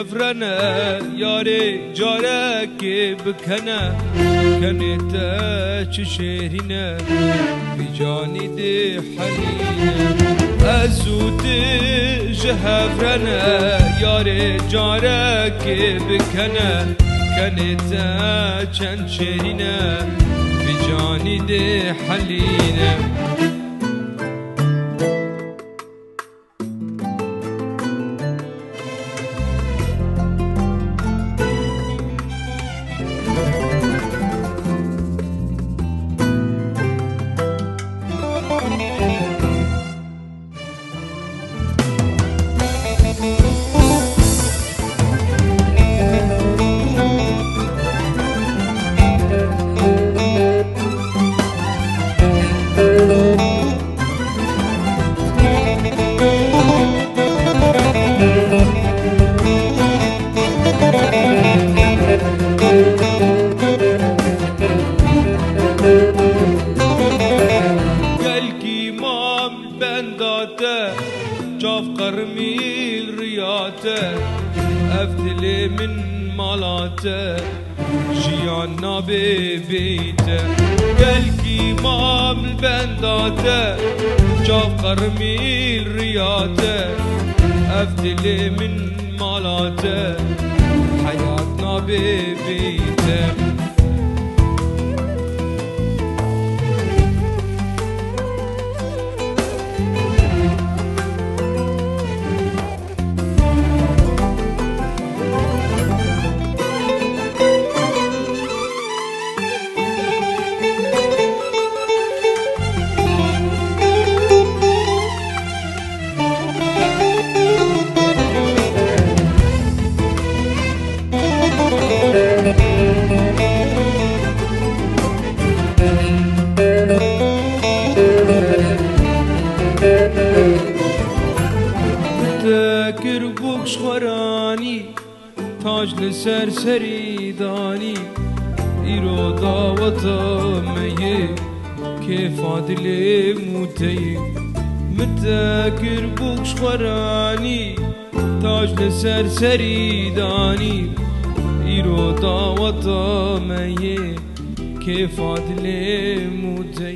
جفرنا ياري جارك بكنا كانت شهرنا بجاني دي حنينا أزود جهفرنا ياري جارك بكنا كانت شهرنا بجاني دي حلينا جاف قرمي الرياته أفتلي من مالاته جيانا ببيته قلكي مام البنداته جاف قرمي الرياته أفتلي من مالاته حياتنا ببيته متذكر بوك شخوراني تاج لسر سريداني إيرو دعوة مي كيف عدل موتي متذكر بوك شخوراني تاج لسر سريداني إيرو دعوة مي كيف عدل موتي